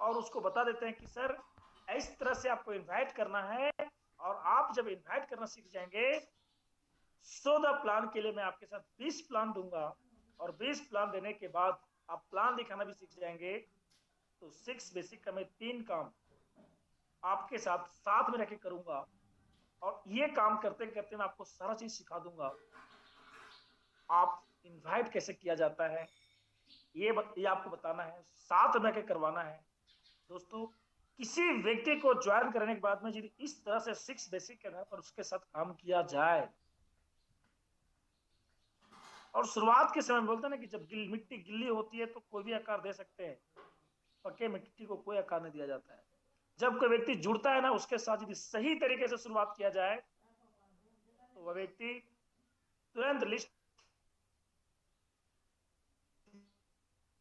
और उसको बता देते हैं कि सर इस तरह से आपको इनवाइट करना है, और आप जब इनवाइट करना सीख जाएंगे, 14 प्लान के लिए मैं आपके साथ 20 प्लान दूंगा, और 20 प्लान देने के बाद आप प्लान दिखाना भी सीख जाएंगे। तो 6 बेसिक का मैं 3 काम आपके साथ साथ में रह के करूंगा, और ये काम करते करते मैं आपको सारा चीज सिखा दूंगा। आप इनवाइट कैसे किया जाता है ये आपको बताना है, साथ में के करवाना है। दोस्तों, किसी व्यक्ति को ज्वाइन करने के बाद में यदि इस तरह से 6 बेसिक के आधार पर उसके साथ काम किया जाए, और शुरुआत के समय में बोलते हैं ना कि जब मिट्टी गिल्ली होती है तो कोई भी आकार दे सकते हैं, पक्के मिट्टी को कोई आकार नहीं दिया जाता है। जब कोई व्यक्ति जुड़ता है ना, उसके साथ यदि सही तरीके से शुरुआत किया जाए तो वह व्यक्ति तुरंत लिस्ट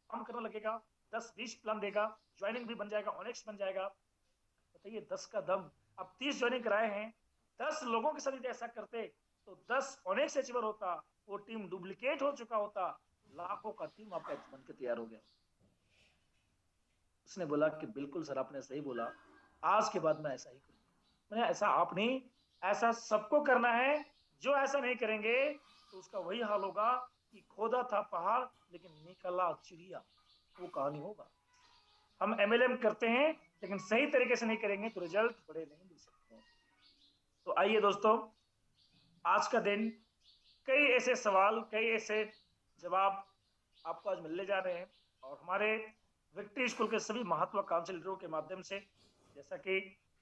काम करने लगेगा, 10-20 प्लान देगा, ज्वाइनिंग भी बन जाएगा, ऑनेक्स बन जाएगा। बताइए 10 का दम। अब 30 ज्वाइनिंग कराए हैं, 10 लोगों के साथ यदि ऐसा करते तो 10 ऑनेक्स अचीवर होता, वो टीम डुप्लीकेट हो चुका होता, लाखों का टीम आपका बन के तैयार हो गया। उसने बोला कि बिल्कुल सर, आपने सही बोला, आज के बाद मैं ऐसा ही करूंगा। मैंने ऐसा आप नहीं, ऐसा सबको करना है। जो ऐसा नहीं करेंगे तो उसका वही हाल होगा कि खोदा था पहाड़ लेकिन निकला चिड़िया, वो कहानी होगा। हम एमएलएम करते हैं लेकिन सही तरीके से नहीं करेंगे तो रिजल्ट बड़े नहीं मिल सकते हैं। तो आइए दोस्तों, आज का दिन कई ऐसे सवाल, कई ऐसे जवाब आपको आज मिलने जा रहे हैं, और हमारे विक्ट्री स्कूल के सभी महत्वाकांक्षी लीडरों के माध्यम से। जैसा कि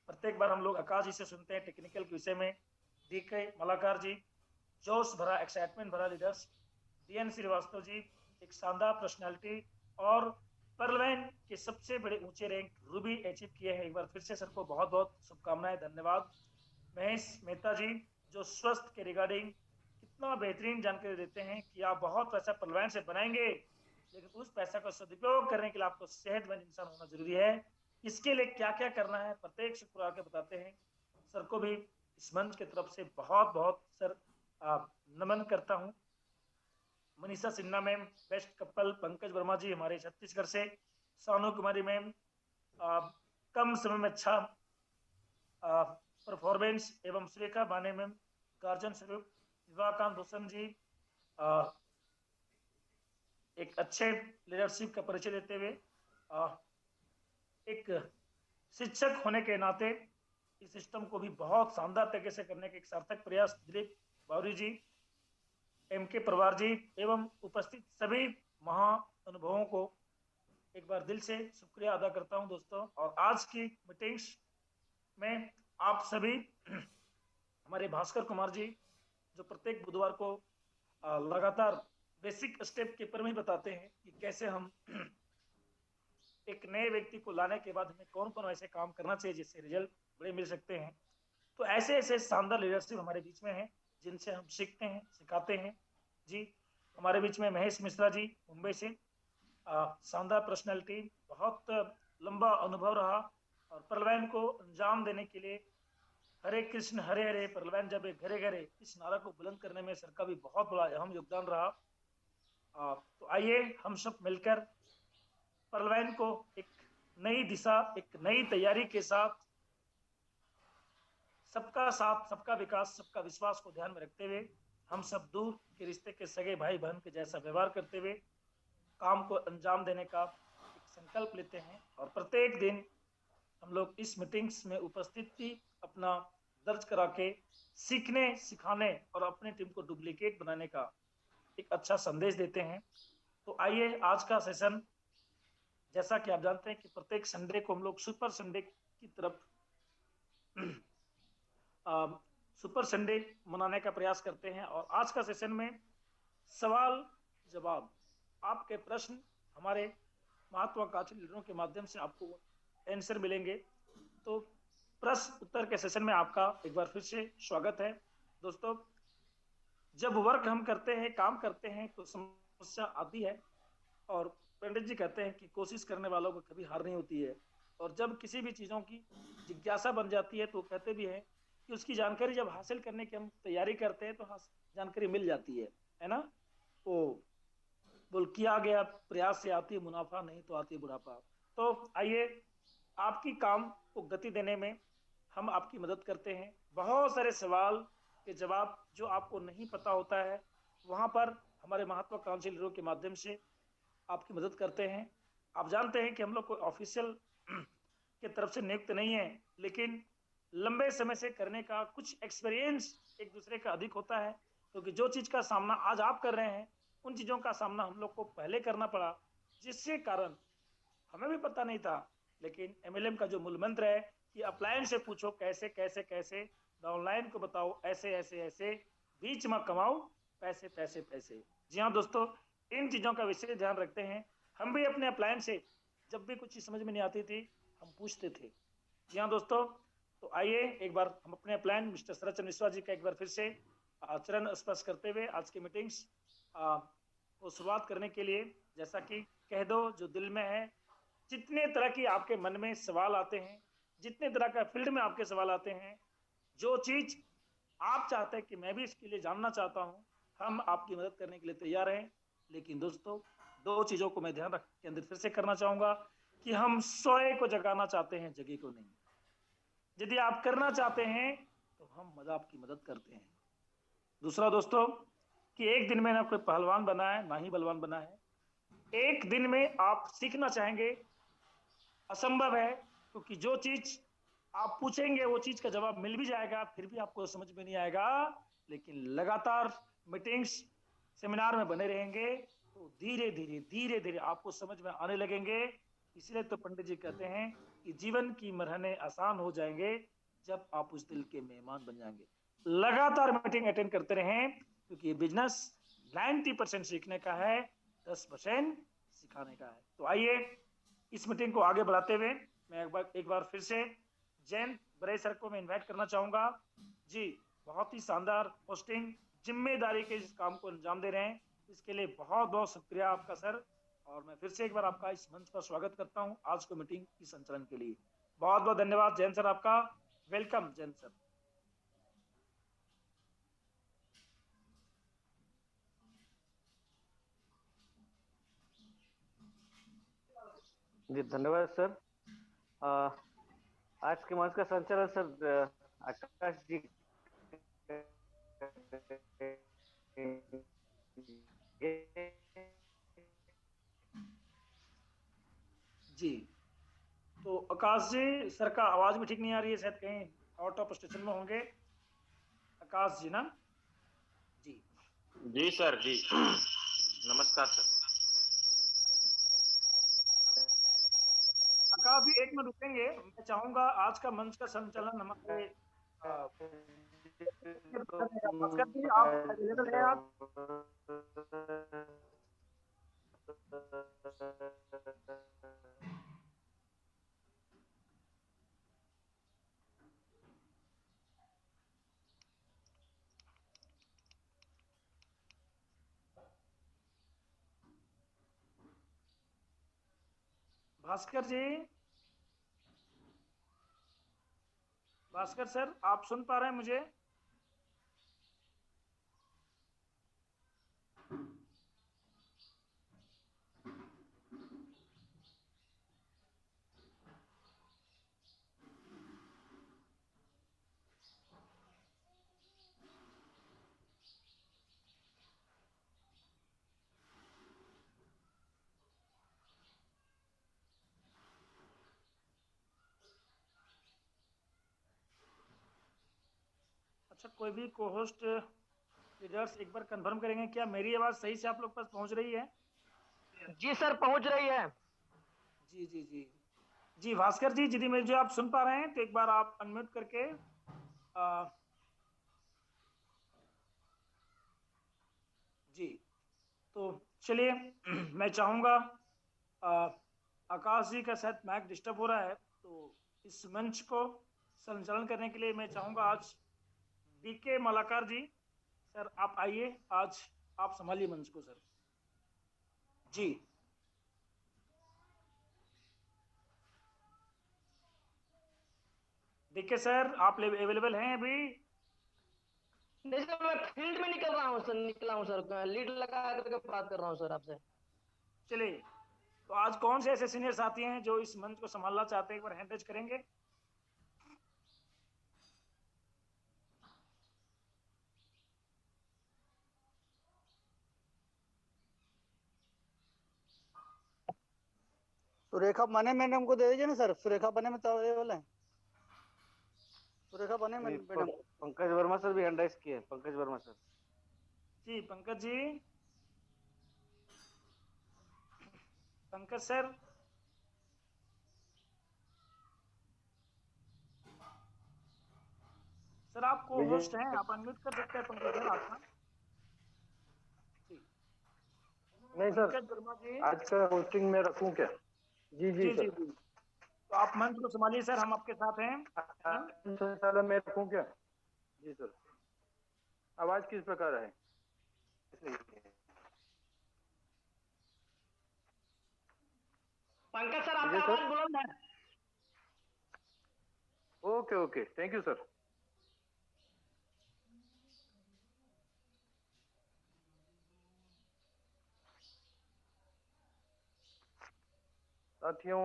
प्रत्येक बार हम लोग आकाश जी से सुनते हैं टेक्निकल के विषय में, डीके मलाकार जी, जोश भरा एक्साइटमेंट भरा लीडर्स, डीएन श्रीवास्तव जी, एक शानदार पर्सनालिटी, और पर्लवैन के सबसे बड़े ऊंचे रैंक रूबी अचीव किए हैं। एक बार फिर से सर को बहुत बहुत शुभकामनाएं, धन्यवाद। महेश मेहता जी, जो स्वस्थ के रिगार्डिंग कितना बेहतरीन जानकारी देते हैं कि आप बहुत पैसा पर्लवैन से बनाएंगे, लेकिन उस पैसा का सदुपयोग करने के लिए आपको सेहतमंद इंसान होना जरूरी है। इसके लिए क्या क्या करना है प्रत्येक शुक्र आके बताते हैं। सर को भी इस मंच की तरफ से बहुत बहुत सर नमन करता हूँ। Manisha Sinha ma'am, best couple, Pankaj Verma ji हमारे छत्तीसगढ़ से, सानू कुमारी मैम, कम समय में अच्छा परफॉर्मेंस, एवं सुरेखा बाने मैम, गार्जन स्वरूप, विवाकांत भूषण जी, एक अच्छे लीडरशिप का परिचय देते हुए, एक शिक्षक होने के नाते इस सिस्टम को भी बहुत शानदार तरीके से करने के एक सार्थक प्रयास दिलीप बावरी जी, एम के परवार जी, एवं उपस्थित सभी महाअनुभवों को एक बार दिल से शुक्रिया अदा करता हूं दोस्तों। और आज की मीटिंग्स में आप सभी हमारे भास्कर कुमार जी, जो प्रत्येक बुधवार को लगातार बेसिक स्टेप के ऊपर में बताते हैं कि कैसे हम एक नए व्यक्ति को लाने के बाद हमें कौन कौन ऐसे काम करना चाहिए जिससे रिजल्ट बड़े मिल सकते हैं। तो ऐसे ऐसे शानदार लीडरशिप हमारे बीच में है जिनसे हम सीखते हैं, सिखाते हैं जी। हमारे बीच में महेश मिश्रा जी मुंबई से, शानदार पर्सनैलिटी, बहुत लंबा अनुभव रहा, और पर्लवैन को अंजाम देने के लिए हरे कृष्ण हरे हरे पर्लवैन जब एक घरे घरे, इस नारा को बुलंद करने में सर का भी बहुत बड़ा अहम योगदान रहा। तो आइए हम सब मिलकर पर्लवैन को एक नई दिशा, एक नई तैयारी के साथ, सबका साथ सबका विकास सबका विश्वास को ध्यान में रखते हुए, हम सब दूर के रिश्ते के सगे भाई बहन के जैसा व्यवहार करते हुए काम को अंजाम देने का एक संकल्प लेते हैं। और प्रत्येक दिन हम लोग इस मीटिंग्स में उपस्थिति अपना दर्ज करा के सीखने, सिखाने और अपने टीम को डुप्लीकेट बनाने का एक अच्छा संदेश देते हैं। तो आइए आज का सेशन, जैसा कि आप जानते हैं कि प्रत्येक संडे को हम लोग सुपर संडे की तरफ सुपर संडे मनाने का प्रयास करते हैं, और आज का सेशन में सवाल जवाब, आपके प्रश्न हमारे महत्वाकांक्षी लीडरों के माध्यम से आपको आंसर मिलेंगे। तो प्रश्न उत्तर के सेशन में आपका एक बार फिर से स्वागत है दोस्तों। जब वर्क हम करते हैं, काम करते हैं, तो समस्या आती है, और पंडित जी कहते हैं कि कोशिश करने वालों को कभी हार नहीं होती है। और जब किसी भी चीज़ों की जिज्ञासा बन जाती है तो कहते भी हैं कि उसकी जानकारी जब हासिल करने की हम तैयारी करते हैं तो जानकारी मिल जाती है ना। वो बोल किया गया प्रयास से आती है मुनाफा, नहीं तो आती है बुढ़ापा। तो आइए आपकी काम को गति देने में हम आपकी मदद करते हैं। बहुत सारे सवाल के जवाब जो आपको नहीं पता होता है, वहां पर हमारे महत्वाकांक्षी लीडरों के माध्यम से आपकी मदद करते हैं। आप जानते हैं कि हम लोग कोई ऑफिशियल के तरफ से नियुक्त नहीं है, लेकिन लंबे समय से करने का कुछ एक्सपीरियंस एक दूसरे का अधिक होता है, क्योंकि जो चीज का सामना आज आप कर रहे हैं, उन चीजों का सामना हम लोग को पहले करना पड़ा, जिससे कारण हमें भी पता नहीं था। लेकिन एमएलएम का जो मूल मंत्र है कि अपलायन से पूछो कैसे कैसे कैसे, डाउनलाइन को बताओ ऐसे ऐसे ऐसे, बीच में कमाओ पैसे पैसे पैसे। जी हाँ दोस्तों, इन चीजों का विशेष ध्यान रखते हैं। हम भी अपने अपलायन से जब भी कुछ चीज समझ में नहीं आती थी, हम पूछते थे। जी हाँ दोस्तों, तो आइए एक बार हम अपने प्लान मिस्टर शरद चंद्र मिश्रा जी का एक बार फिर से चरण स्पर्श करते हुए आज की मीटिंग्स को शुरुआत करने के लिए, जैसा कि कह दो जो दिल में है, जितने तरह की आपके मन में सवाल आते हैं, जितने तरह का फील्ड में आपके सवाल आते हैं, जो चीज आप चाहते हैं कि मैं भी इसके लिए जानना चाहता हूं, हम आपकी मदद करने के लिए तैयार हैं। लेकिन दोस्तों, दो चीजों को मैं ध्यान रख के अंदर फिर से करना चाहूंगा कि हम सोए को जगाना चाहते हैं, जगह को नहीं। यदि आप करना चाहते हैं तो हम आपकी मदद करते हैं। दूसरा दोस्तों, कि एक दिन में ना कोई पहलवान बना है ना ही बलवान बना है। एक दिन में आप सीखना चाहेंगे असंभव है, क्योंकि जो चीज आप पूछेंगे वो चीज का जवाब मिल भी जाएगा, फिर भी आपको समझ में नहीं आएगा। लेकिन लगातार मीटिंग्स सेमिनार में बने रहेंगे तो धीरे धीरे धीरे धीरे आपको समझ में आने लगेंगे। इसलिए तो पंडित जी कहते हैं कि जीवन की मरहने आसान हो जाएंगे जब आप उस दिल के मेहमान बन जाएंगे। लगातार मीटिंग अटेंड करते रहें, क्योंकि ये बिजनेस 90% सीखने का है, 10% सिखाने का है। तो आइए इस मीटिंग को आगे बढ़ाते हुए मैं एक बार फिर से जैन बड़े सर को मैं इन्वाइट करना चाहूंगा। जी, बहुत ही शानदार पोस्टिंग, जिम्मेदारी के इस काम को अंजाम दे रहे हैं, इसके लिए बहुत बहुत शुक्रिया आपका सर। और मैं फिर से एक बार आपका इस मंच पर स्वागत करता हूं आज को मीटिंग की संचालन के लिए। बहुत बहुत धन्यवाद जैन सर, आपका वेलकम जैन सर। जी धन्यवाद सर। आज के मंच का संचालन सर आकाश जी जी, तो आकाश जी सर का आवाज भी ठीक नहीं आ रही है, शायद कहीं आउट ऑफ स्टेशन में होंगे आकाश जी ना। जी जी सर, जी नमस्कार सर। आकाश जी एक मिनट रुकेंगे, मैं चाहूंगा आज का मंच का संचालन हमारे भास्कर जी, आप अवेलेबल हैं? आप भास्कर जी, भास्कर सर आप सुन पा रहे हैं मुझे? अच्छा, कोई भी को होस्ट लीडर्स एक बार कंफर्म करेंगे क्या मेरी आवाज सही से आप लोग पास पहुंच रही है? जी सर, पहुंच रही है। जी जी जी जी भास्कर जी, यदि मुझे आप सुन पा रहे हैं तो एक बार आप अनम्यूट करके जी, तो चलिए मैं चाहूंगा आकाश जी का शायद माइक डिस्टर्ब हो रहा है, तो इस मंच को संचालन करने के लिए मैं चाहूंगा आज डीके मलाकार जी, सर आप आइए, आज आप संभालिए मंच को सर। जी डीके सर, आप अवेलेबल हैं अभी? नहीं सर, मैं फील्ड में निकला हूँ सर, लीड लगा करके बात कर रहा हूँ सर आपसे। चलिए तो आज कौन से ऐसे सीनियर साथी हैं जो इस मंच को संभालना चाहते हैं, एक बार हैंड रेज करेंगे। सुरेखा बने मैडम को दे दीजिए ना सर, सुरेखा बने में तो अवेलेबल है। सुरेखा बने नहीं, मैडम। पंकज वर्मा सर भी हैंड राइज किए, पंकज वर्मा सर। जी पंकज जी, पंकज सर। सर आप को होस्ट हैं, आप अनम्यूट कर सकते हैं पंकज सर आपका। नहीं सर, पंकज वर्मा जी, आज का होस्टिंग में रखूं क्या? जी जी जी जी जी, तो आप मंच को संभालिए सर, हम आपके साथ हैं। सर मैं रखूं क्या? जी सर। आवाज किस प्रकार है? पंकज सर आपका जी, सर। आवाज बुलंद है। Okay okay, thank you sir. साथियों,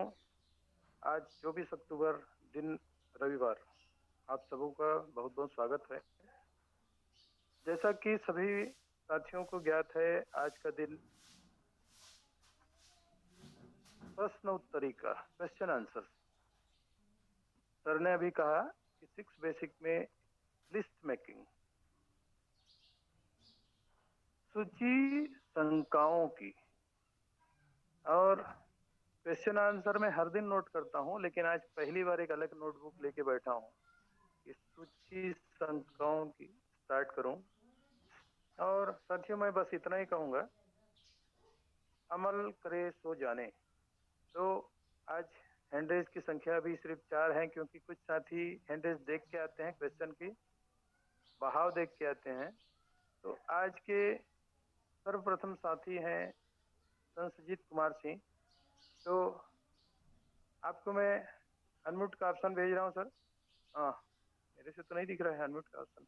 आज 24 अक्टूबर दिन रविवार, आप सबों का बहुत बहुत स्वागत है। जैसा कि सभी साथियों को ज्ञात है, आज का दिन प्रश्न उत्तरी का, क्वेश्चन आंसर। सर ने अभी कहा कि 6 बेसिक में लिस्ट मेकिंग, सूची शंकाओं की, और क्वेश्चन आंसर मैं हर दिन नोट करता हूं, लेकिन आज पहली बार एक अलग नोटबुक लेके बैठा हूं कि सूची शंकाओं की स्टार्ट करूं। और साथियों, मैं बस इतना ही कहूंगा, अमल करे सो जाने। तो आज हैंडरेज की संख्या भी सिर्फ 4 है, क्योंकि कुछ साथी हैंडरेज देख के आते हैं, क्वेश्चन की बहाव देख के आते हैं। तो आज के सर्वप्रथम साथी हैं संसजीत कुमार सिंह। तो आपको मैं अनम्यूट का ऑप्शन भेज रहा हूं सर। हाँ, मेरे से तो नहीं दिख रहा है अनम्यूट का ऑप्शन।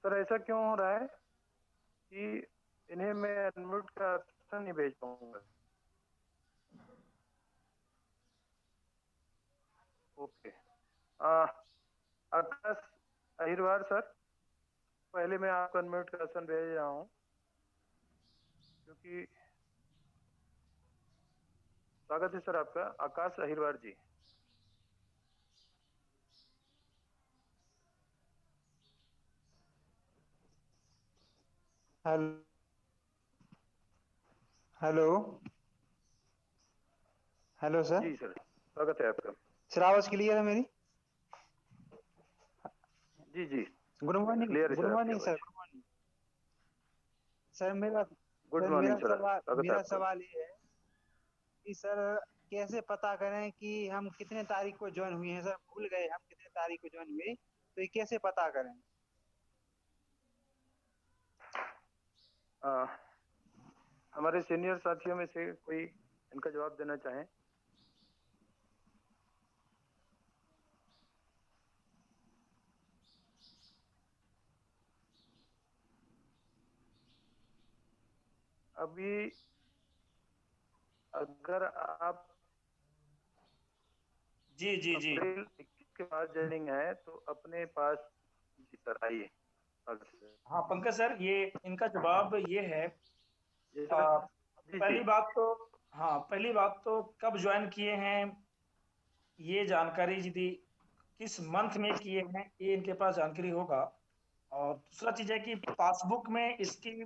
सर ऐसा क्यों हो रहा है कि इन्हें मैं अनम्यूट का ऑप्शन नहीं भेज पाऊंगा? ओके, आकाश अहिरवार सर, पहले मैं आपको अनम्यूट का ऑप्शन भेज रहा हूँ, क्योंकि स्वागत है सर आपका, Akash Ahirwar ji. Hello hello hello sir. जी सर, स्वागत है आपका। सर आवाज क्लियर है मेरी? जी जी, गुड मॉर्निंग। क्लियर है गुड सर मॉर्निंग आपकी सर। आवाज। Good morning sir. मेरा गुड सर मॉर्निंग सर, स्वागत है मेरा आपका। सवाल ये है कि सर कैसे पता करें कि हम कितने तारीख को ज्वाइन हुए हैं? सर भूल गए हम कितने तारीख को ज्वाइन हुए, तो ये कैसे पता करें? हमारे सीनियर साथियों में से कोई इनका जवाब देना चाहें? अभी अगर आप जी जी जी, अप्रैल 21 के बाद ज्वाइनिंग है तो अपने पास, जी सर आइए। हाँ पंकज सर, ये इनका जवाब ये है। जी सर। जी पहली जी, बात तो, हाँ पहली बात तो कब ज्वाइन किए हैं ये जानकारी, यदि किस मंथ में किए हैं ये इनके पास जानकारी होगा। और दूसरा चीज है कि पासबुक में इसकी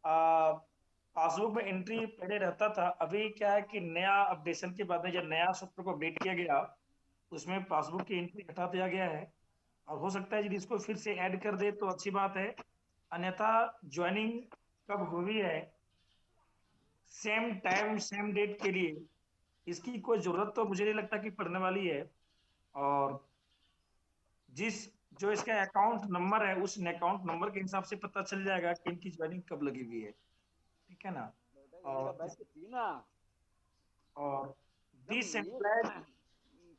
पासबुक में एंट्री पहले रहता था, अभी क्या है कि नया अपडेशन के बाद में जब नया सॉफ्टवेयर को अपडेट किया गया, उसमें पासबुक की एंट्री हटा दिया गया है। और हो सकता है यदि इसको फिर से ऐड कर दे तो अच्छी बात है, अन्यथा ज्वाइनिंग कब हुई है सेम टाइम सेम डेट के लिए इसकी कोई जरूरत तो मुझे नहीं लगता कि पड़ने वाली है। और जिस जो इसका अकाउंट नंबर है उस अकाउंट नंबर के हिसाब से पता चल जाएगा कि इनकी ज्वाइनिंग कब लगी हुई है, ठीक है ना। और 20 एम्प्लॉय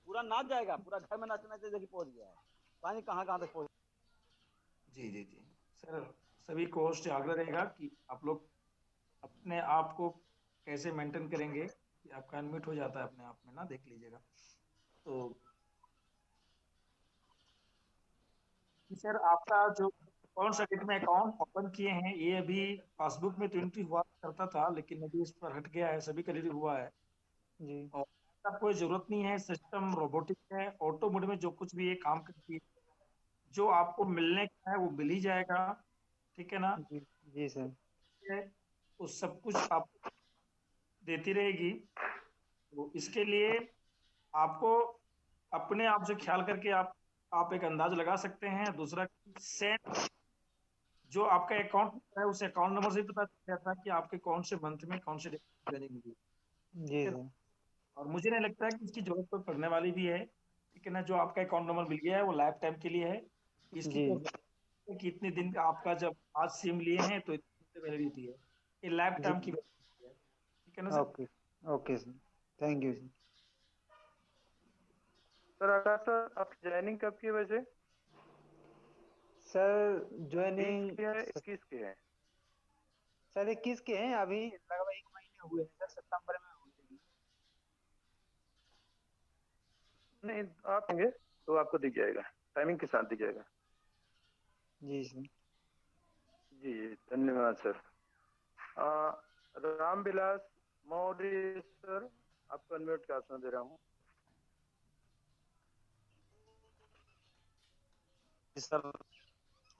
पूरा नाच जाएगा, पूरा घर में नाचना चाहिए, देखिए पहुंच गया है, पानी कहाँ कहाँ तक पहुंच। जी जी जी सर, सभी को होस्ट से आग्रह रहेगा कि आप लोग अपने आप को कैसे मेंटेन करेंगे। कि आपका अनम्यूट हो जाता है अपने आप में ना, देख लीजिएगा। तो सर आपका जो कौन सा डेट में अकाउंट ओपन किए हैं, ये अभी पासबुक में तो एंट्री हुआ करता था, लेकिन अभी इस पर हट गया है, सभी का एंट्री हुआ है। जी और इसका कोई जरूरत नहीं है, सिस्टम रोबोटिक है, ऑटो मोड में जो कुछ भी ये काम करती है, जो आपको मिलने का है वो मिल ही जाएगा। ठीक है ना। जी जी सर। वो सब कुछ आप देती रहेगी। तो इसके लिए आपको अपने आप से ख्याल करके आप एक अंदाज लगा सकते हैं। दूसरा, सेंड जो आपका अकाउंट है उस अकाउंट नंबर से पता चल जाता है कि आपके कौन से मंथ में कौन से ट्रेनिंग मिली। जी सर। और मुझे नहीं लगता है कि इसकी जरूरत तो पड़ने वाली भी है। ठीक है ना। जो आपका अकाउंट नंबर मिल गया है वो लाइफ टाइम के लिए है। इसकी जी तो कि इतने दिन का आपका जब आज सिम लिए हैं तो इतनी वैलिडिटी है, ये लाइफ जी टाइम की validity है। ठीक है ना sir. Okay okay sir, thank you sir. Sir Akash sir, आप ज्वाइनिंग कब की वैसे? सर 20 ज्वाइनिंग के है 21 के है? सर 21 के हैं, अभी लगभग 1 महीने हुए हैं सर, सितंबर में हुए थे। नहीं, आप होंगे तो आपको दिख जाएगा, टाइमिंग के साथ दिख जाएगा। जी सर। जी जी धन्यवाद सर। रामविलास मौर्य सर, आपको अनम्यूट का ऑप्शन दे रहा हूँ। सर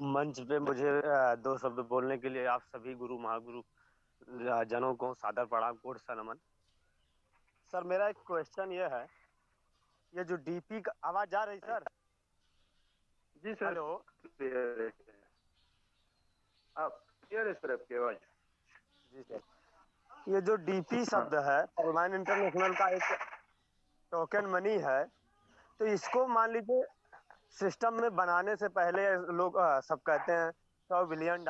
मंच पे मुझे 2 शब्द बोलने के लिए आप सभी गुरु महागुरु जनों को सादर प्रणाम, कोट सा नमन। सर मेरा एक क्वेश्चन ये है, ये जो डीपी का आवाज आ रही सर? जी सर। हेलो। क्लियर है, आप क्लियर है सर आपकी आवाज? जी सर, ये जो डीपी शब्द है परमाइन इंटरनेशनल का एक टोकन मनी है, तो इसको मान लीजिए सिस्टम में बनाने से पहले लोग सब कहते हैं $100 बिलियन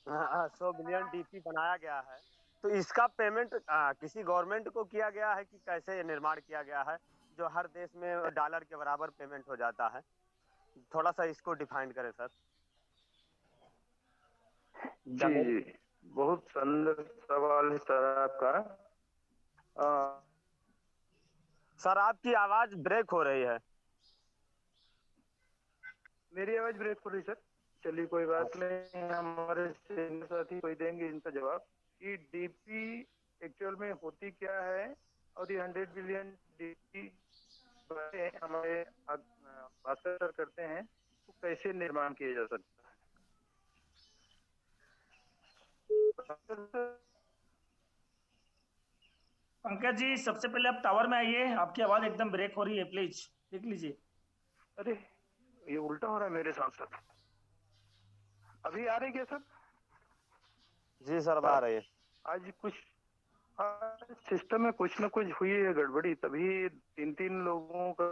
100 बिलियन डीपी बनाया गया है, तो इसका पेमेंट किसी गवर्नमेंट को किया गया है कि कैसे ये निर्माण किया गया है जो हर देश में डॉलर के बराबर पेमेंट हो जाता है? थोड़ा सा इसको डिफाइन करें सर। जी जी, बहुत सुंदर सवाल है सर आपका। सर आपकी आवाज ब्रेक हो रही है। मेरी आवाज ब्रेक हो रही सर? चलिए कोई बात नहीं, हमारे सीनियर साथी कोई देंगे इनका जवाब कि डीपी एक्चुअल में होती क्या है, और ये 100 बिलियन डीपी हमारे भास्कर सर करते हैं, तो कैसे निर्माण किया जा सकता है। पंकज जी, सबसे पहले आप टावर में आइए, आपकी आवाज एकदम ब्रेक हो रही है, प्लीज देख लीजिए। अरे ये उल्टा हो रहा है मेरे साथ सर। अभी आ रही क्या सर? जी सर अब आ रही है। आज कुछ सिस्टम में कुछ न कुछ हुई है गड़बड़ी, तभी 3 लोगों का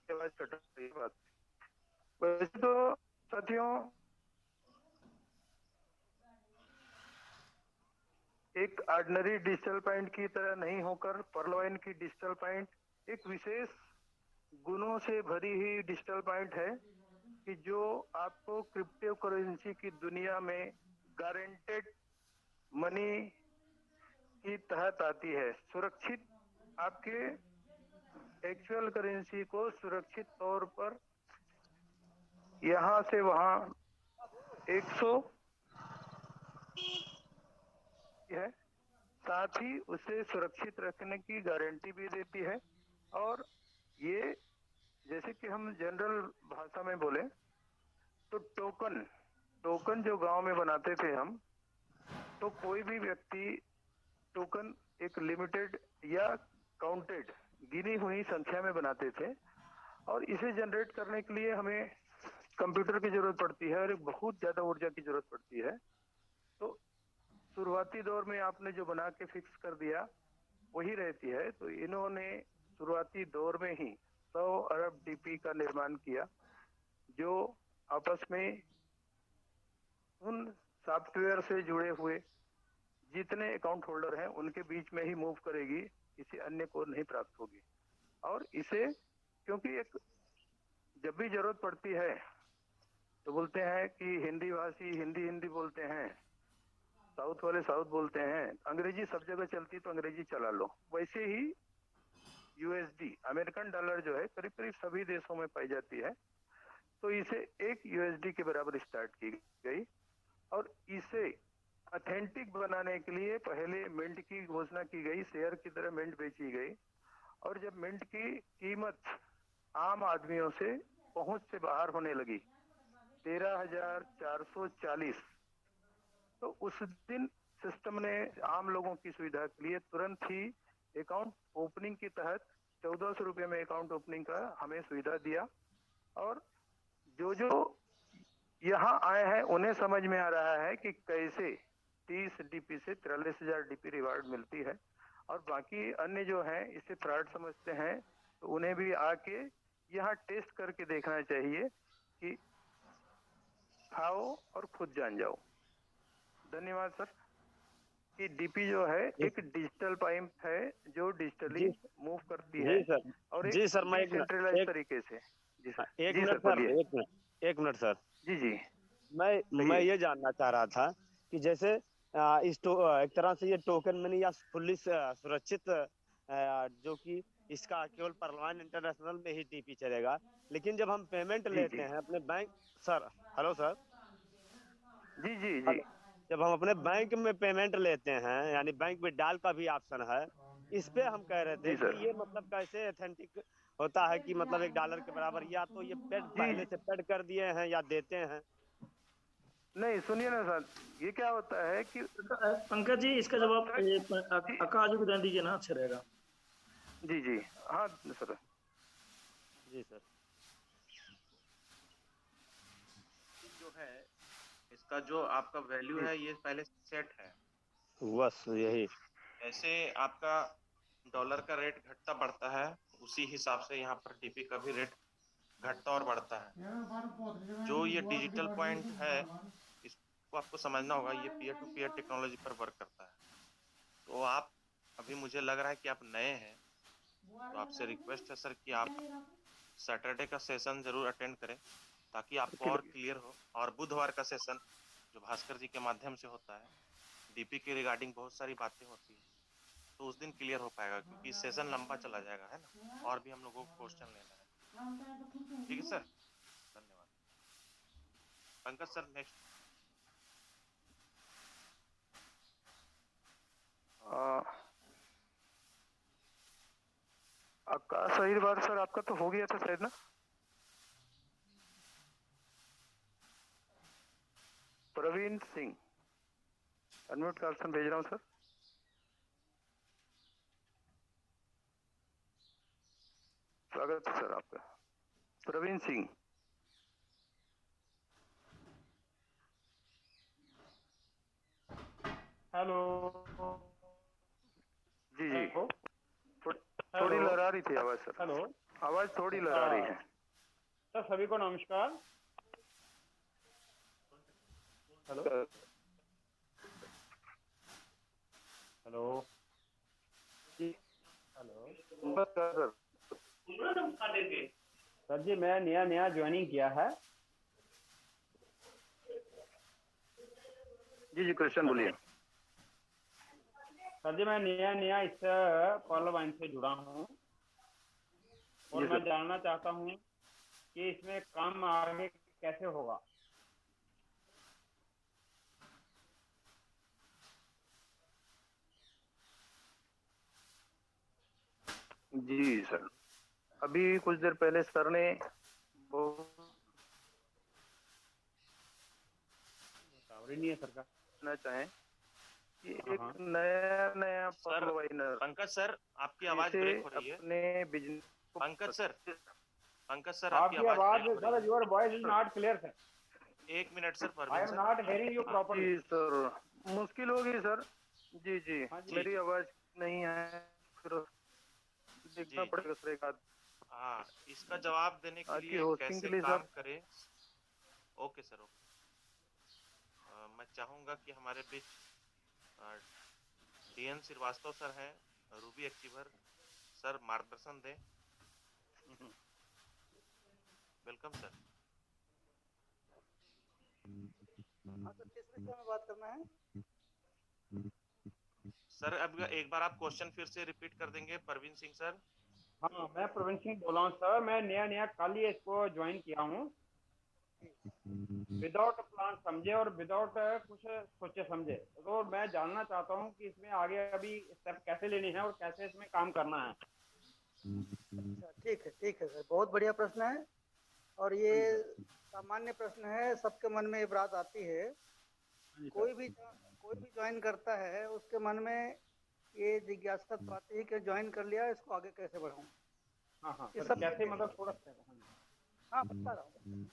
आवाज कट रही है। बात वैसे तो साथियों, एक ऑर्डिनरी डिजिटल पॉइंट की तरह नहीं होकर पर्लवाइन की डिजिटल पॉइंट एक विशेष गुणों से भरी हुई डिजिटल पॉइंट है कि जो आपको क्रिप्टो करेंसी की दुनिया में गारंटेड मनी की तहत आती है। सुरक्षित, आपके एक्चुअल करेंसी को सुरक्षित तौर पर यहाँ से वहाँ 100 है, साथ ही उसे सुरक्षित रखने की गारंटी भी देती है। और ये जैसे कि हम जनरल भाषा में बोले तो टोकन जो गांव में बनाते थे हम, तो कोई भी व्यक्ति टोकन एक लिमिटेड या काउंटेड गिनी हुई संख्या में बनाते थे, और इसे जनरेट करने के लिए हमें कंप्यूटर की जरूरत पड़ती है और एक बहुत ज्यादा ऊर्जा की जरूरत पड़ती है। तो शुरुआती दौर में आपने जो बना के फिक्स कर दिया वही रहती है। तो इन्होंने शुरुआती दौर में ही 100 अरब डीपी का निर्माण किया, जो आपस में उन सॉफ्टवेयर से जुड़े हुए जितने अकाउंट होल्डर हैं उनके बीच में ही मूव करेगी, किसी अन्य को नहीं प्राप्त होगी। और इसे क्योंकि एक जब भी जरूरत पड़ती है तो बोलते हैं कि हिंदी भाषी हिंदी हिंदी बोलते हैं, साउथ वाले साउथ बोलते हैं, अंग्रेजी सब जगह चलती तो अंग्रेजी चला लो। वैसे ही यूएसडी अमेरिकन डॉलर जो है करीब करीब सभी देशों में पाई जाती है, तो इसे एक यूएसडी के बराबर स्टार्ट की गई और इसे ऑथेंटिक बनाने के लिए पहले मिंट की घोषणा की गई, शेयर की तरह मिंट बेची गई, और जब मिंट की कीमत आम आदमियों से पहुंच से बाहर होने लगी 13,440, तो उस दिन सिस्टम ने आम लोगों की सुविधा के लिए तुरंत ही अकाउंट ओपनिंग के तहत 1400 रुपये में अकाउंट ओपनिंग का हमें सुविधा दिया, और जो जो यहाँ आए हैं उन्हें समझ में आ रहा है कि कैसे 30 डीपी से 43,000 डीपी रिवार्ड मिलती है, और बाकी अन्य जो हैं इसे फ्रॉड समझते हैं, तो उन्हें भी आके यहाँ टेस्ट करके देखना चाहिए कि खाओ और खुद जान जाओ। धन्यवाद सर। कि डीपी जो है एक डिजिटल पाइप है जो डिजिटली मूव करती है, और एक डिसेंट्रलाइज तरीके से। जी सर, एक जी मिनट सर, सर, बोलिए। एक मिनट सर। जी जी, मैं ये जानना चाह रहा था कि जैसे एक तरह से ये टोकन मनी या फुल्ली सुरक्षित जो कि इसका केवल परवान इंटरनेशनल में ही डीपी चलेगा, लेकिन जब हम पेमेंट जी लेते जी हैं अपने बैंक, सर हेलो सर, जी जी जी, जब हम अपने बैंक में पेमेंट लेते हैं यानी बैंक में डाल का भी ऑप्शन है, इस पे हम कह रहे थे जी कि सर, ये मतलब कैसे ऑथेंटिक होता है कि मतलब $1 के बराबर, या तो ये पेड जी पहले से पेड कर दिए हैं या देते हैं? नहीं सुनिए ना सर, ये क्या होता है कि पंकज जी इसका जवाब आकाश को दे दीजिए ना, अच्छा रहेगा। जी जी, हाँ सर, जी सर। जो है इसका जो आपका वैल्यू है ये पहले सेट है, बस यही। ऐसे आपका डॉलर का रेट घटता बढ़ता है, उसी हिसाब से यहाँ पर डीपी का भी रेट घटता और बढ़ता है। जो ये डिजिटल पॉइंट है इसको आपको समझना होगा, ये पीयर टू पीयर टेक्नोलॉजी पर वर्क करता है। तो आप अभी, मुझे लग रहा है कि आप नए हैं, तो आपसे रिक्वेस्ट है सर कि आप सैटरडे का सेशन जरूर अटेंड करें ताकि आपको और क्लियर हो, और बुधवार का सेशन जो भास्कर जी के माध्यम से होता है, डीपी के रिगार्डिंग बहुत सारी बातें होती है, तो उस दिन क्लियर हो पाएगा, क्योंकि सेशन लंबा चला जाएगा, है ना, और भी हम लोगों को क्वेश्चन लेना है। ठीक है सर, धन्यवाद। Pankaj sir next. Akash Ahirwar sir, आपका तो हो गया था शायद ना। प्रवीण सिंह, अनम्यूट का ऑप्शन भेज रहा हूँ सर। स्वागत है सर आपका, प्रवीण सिंह। हेलो जी जी, थोड़ी लहरा रही थी आवाज सर। हेलो, आवाज थोड़ी लहरा रही है सर। सभी को नमस्कार। हेलो हेलो हेलो नमस्कार सर जी, मैं नया ज्वाइनिंग किया है। जी जी, क्वेश्चन बोलिए। सर जी, मैं नया इस कॉलर वाइन से जुड़ा हूँ और मैं जानना चाहता हूँ कि इसमें काम आगे कैसे होगा। जी सर, अभी कुछ देर पहले सर ने नहीं है सर का ना चाहें कि एक नया सर, पंकज सर आपकी आवाज ब्रेक हो रही है। अपने बिजनेस, पंकज सर आपकी आवाज sir, your voice is not clear sir. एक minute sir, I am not hearing you properly. जी सर, मुश्किल होगी सर। जी जी, मेरी आवाज नहीं है, फिर देखना पड़ेगा सर एक आध। हाँ, इसका जवाब देने के लिए कैसे काम करें। Okay sir, okay. मैं चाहूंगा कि हमारे बीच डीएन श्रीवास्तव सर हैं, रूबी अचीवर सर, मार्गदर्शन दें। Welcome sir. हाँ सर, किस विषय में बात करना है? सर अब एक बार आप क्वेश्चन फिर से रिपीट कर देंगे परवीन सिंह सर? हाँ, मैं प्रवीण सिंह बोल रहा हूँ सर। मैं नया कल ही इसको ज्वाइन किया हूँ, विदाउट प्लान समझे और विदाउट कुछ सोचे समझे। तो मैं जानना चाहता हूँ कि इसमें आगे अभी स्टेप कैसे लेने हैं और कैसे इसमें काम करना है। अच्छा, ठीक है सर, बहुत बढ़िया प्रश्न है और ये सामान्य प्रश्न है, सबके मन में ये बात आती है। कोई भी ज्वाइन करता है उसके मन में ये जिज्ञासा तो आती है कि ज्वाइन कर लिया, इसको आगे कैसे बढ़ाऊं। हाँ ये सर, सब कैसे मतलब थोड़ा हाँ बता रहा हूँ।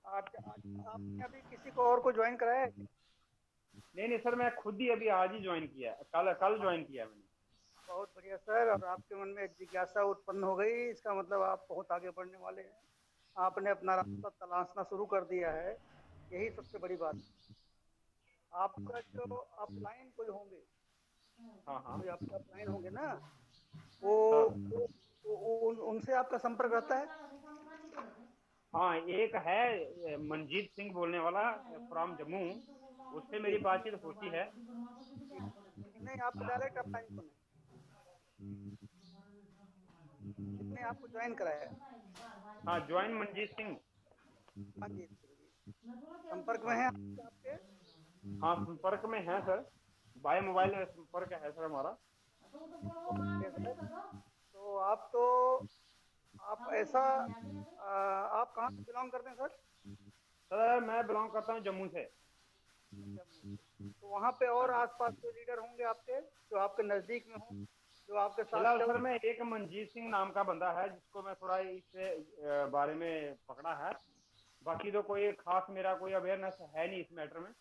आपने अभी किसी को और को ज्वाइन कराया है? नहीं सर, मैं खुद ही अभी आज ही ज्वाइन किया, कल ज्वाइन किया मैंने। बहुत बढ़िया सर, और आपके मन में एक जिज्ञासा उत्पन्न हो गई, इसका मतलब आप बहुत आगे बढ़ने वाले हैं। आपने अपना रास्ता तलाशना शुरू कर दिया है, यही सबसे बड़ी बात है। आपका जो अपलाइन कोई होंगे, कोई आपके अपलाइन होंगे ना, वो उनसे आपका संपर्क रहता है? हाँ, एक है मनजीत सिंह बोलने वाला फ्रॉम जम्मू, उससे मेरी बातचीत होती है। नहीं, आपका डायरेक्ट अपलाइन कौन है? किसने आपको ज्वाइन कराया? हाँ, ज्वाइन मनजीत सिंह। संपर्क में है आपके? हाँ, संपर्क में है सर, बाय मोबाइल संपर्क है सर हमारा। तो आप ऐसा आप कहाँ से बिलोंग करते हैं सर? सर मैं बिलोंग करता हूँ जम्मू से। तो वहाँ पे और आसपास के लीडर होंगे आपके, जो आपके नजदीक में हो, जो आपके साथ? फिलहाल सर मैं एक मनजीत सिंह नाम का बंदा है जिसको मैं थोड़ा इससे बारे में पकड़ा है, बाकी तो कोई खास मेरा कोई अवेयरनेस है नहीं इस मैटर में।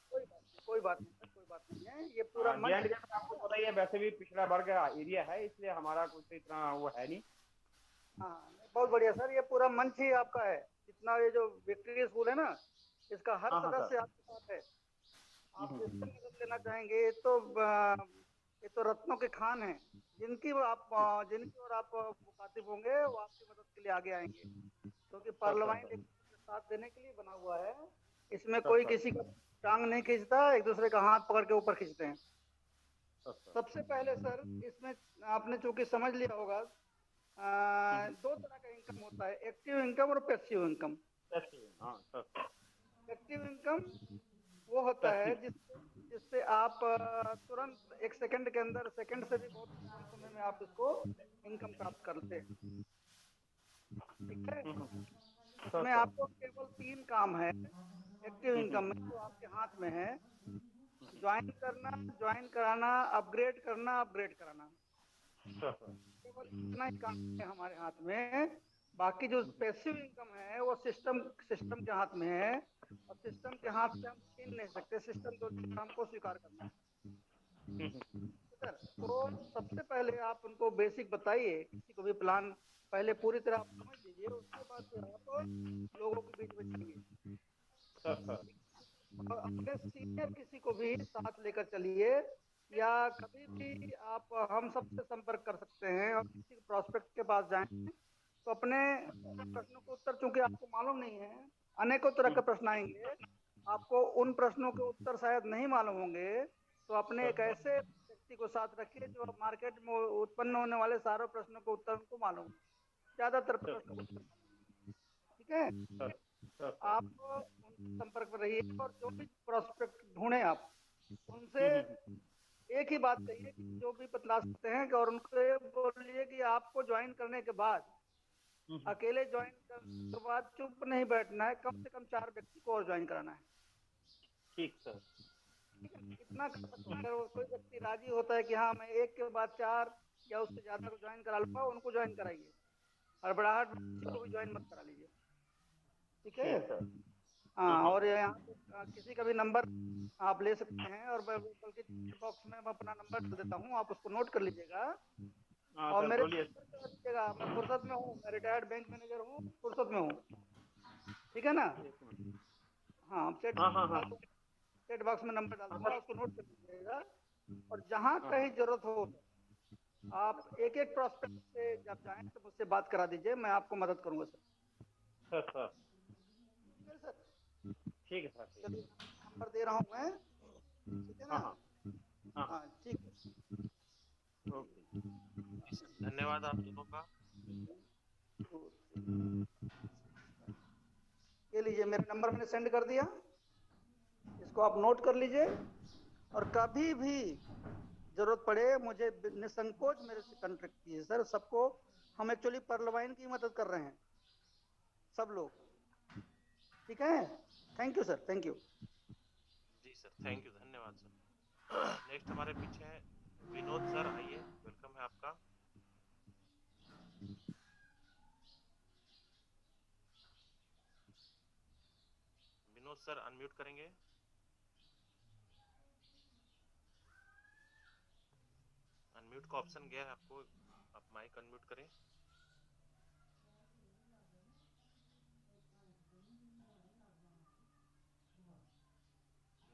कोई बात नहीं सर, कोई बात नहीं है, ये पूरा आपको पता ही है, वैसे भी पिछड़ा वर्ग एरिया है, इसलिए हमारा कुछ इतना वो है नहीं। हाँ, बहुत बढ़िया सर, ये पूरा मंच ही आपका है। जितना ये जो विक्ट्री स्कूल है ना, इसका हर सदस्य आपके साथ है। आप जिससे मदद लेना चाहेंगे, ये तो रत्नों के खान हैं, जिनकी और आप मुखातिब होंगे, वो आपकी मदद के लिए आगे आएंगे, क्योंकि पार्लियामेंट साथ देने के लिए बना हुआ है। इसमें कोई किसी का टांग नहीं खींचता, एक दूसरे का हाथ पकड़ के ऊपर खींचते हैं। सबसे पहले सर, इसमें आपने चूंकि समझ लिया होगा, दो तरह का इनकम होता है, एक्टिव इनकम और पैसिव इनकम। एक्टिव इनकम वो होता है जिससे आप तुरंत एक सेकंड के अंदर, सेकंड से भी बहुत कम समय में आप इसको इनकम प्राप्त करते हैं। ठीक है, इसमें आपको केवल 3 काम है एक्टिव इनकम में, जो आपके हाथ में है: ज्वाइन करना, ज्वाइन कराना, अपग्रेड करना, अपग्रेड कराना। केवल इतना ही काम है हमारे हाथ में। बाकी जो पैसिव इनकम है वो सिस्टम के हाथ में है, और सिस्टम के हाथ से हम छीन नहीं सकते। सिस्टम तो हमको स्वीकार करना है। तो सबसे पहले आप उनको बेसिक बताइए, किसी को भी प्लान पहले पूरी तरह आप समझ लीजिए, उसके बाद फिर आप लोगों के बीच में जाइए। और अपने सीनियर किसी को भी साथ लेकर चलिए, या कभी भी आप हम सबसे संपर्क कर सकते हैं, और किसी प्रोस्पेक्ट के पास जाएं तो अपने प्रश्नों के उत्तर, चूंकि आपको मालूम नहीं है, अनेकों तरह के प्रश्न आएंगे, आपको उन प्रश्नों के उत्तर शायद नहीं मालूम होंगे, तो अपने एक ऐसे व्यक्ति को साथ रखिए जो मार्केट में उत्पन्न होने वाले सारे प्रश्नों के उत्तर उनको मालूम, ज्यादातर प्रश्नों को। ठीक है, आप संपर्क में रहिए, और जो भी प्रोस्पेक्ट ढूंढे आप उनसे एक ही बात कहिए कि जो भी बतला सकते हैं, और उनको ये बोलिए कि आपको ज्वाइन करने के बाद, अकेले ज्वाइन करने के बाद चुप नहीं बैठना है, कम से कम 4 व्यक्ति को और ज्वाइन कराना है। ठीक सर। इतना कर सकते हैं। अगर कोई व्यक्ति राजी होता है कि हाँ मैं एक के बाद 4 या उससे ज्यादा को ज्वाइन करा लूंगा, उनको ज्वाइन कराइए, हड़बड़ाहट को भी ज्वाइन मत करा लीजिए। ठीक है, हाँ। और यहाँ किसी का भी नंबर आप ले सकते हैं, और बल्कि बॉक्स में मैं अपना नंबर डाल देता हूँ, आप उसको नोट कर लीजिएगा। और मेरे मैं फुर्सत में हूँ, मैं रिटायर्ड बैंक मैनेजर हूँ, फुर्सत में हूँ। ठीक है ना? हाँ, चैट बॉक्स में नंबर डाल दूंगा, उसको नोट कर लीजिएगा। और जहाँ कहीं जरूरत हो आप एक एक प्रोस्पेक्ट से जब जाएं तो मुझसे बात करा दीजिए, मैं आपको मदद करूंगा सर। सर सर ठीक है सर, ठीक है सर, ठीक है। चलिए नंबर दे रहा हूँ मैं, ठीक है ना? हाँ हाँ हाँ ठीक है। ओके। जी सर, धन्यवाद आप दोनों का। ये लीजिए मेरा नंबर मैंने सेंड कर दिया, इसको आप नोट कर लीजिए, और कभी भी जरूरत पड़े मुझे निसंकोच मेरे से कांटेक्ट कीजिए सर। सबको हम एक्चुअली पर्लवाइन की मदद कर रहे हैं सब लोग, ठीक है? Thank you sir, thank you. जी सर, थैंक यू, धन्यवाद सर। नेक्स्ट हमारे पीछे है विनोद सर, आइए, वेलकम है आपका। विनोद सर अनम्यूट करेंगे। अनम्यूट का ऑप्शन गया है आपको, आप माइक अनम्यूट करें।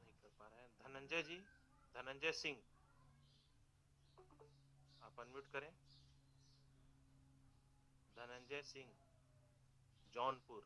नहीं कर पा रहे हैं। धनंजय जी, धनंजय सिंह, आप अनम्यूट करें। धनंजय सिंह, जौनपुर।